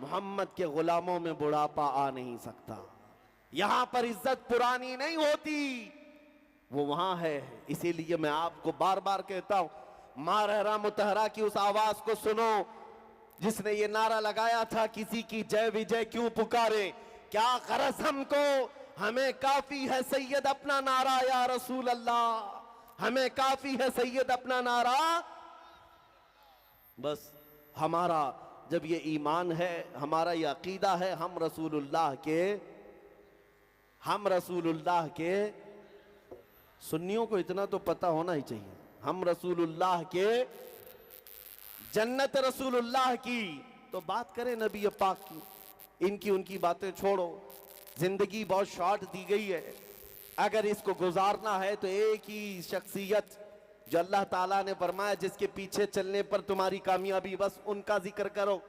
मोहम्मद के गुलामों में बुढ़ापा आ नहीं सकता। यहां पर इज्जत पुरानी नहीं होती, वो वहां है। इसीलिए मैं आपको बार बार कहता हूं, माँ रहरा मुतहरा की उस आवाज को सुनो जिसने ये नारा लगाया था, किसी की जय विजय क्यों पुकारे, क्या गरज हमको, हमें काफी है सैयद अपना नारा या रसूल अल्लाह, हमें काफी है सैयद अपना नारा। बस हमारा जब ये ईमान है, हमारा ये अकीदा है, हम रसूलुल्लाह के सुन्नियों को इतना तो पता होना ही चाहिए, हम रसूलुल्लाह के, जन्नत रसूलुल्लाह की। तो बात करें नबी पाक की, इनकी उनकी बातें छोड़ो। जिंदगी बहुत शॉर्ट दी गई है, अगर इसको गुजारना है तो एक ही शख्सियत जो अल्लाह ताला ने फरमाया जिसके पीछे चलने पर तुम्हारी कामयाबी, बस उनका जिक्र करो।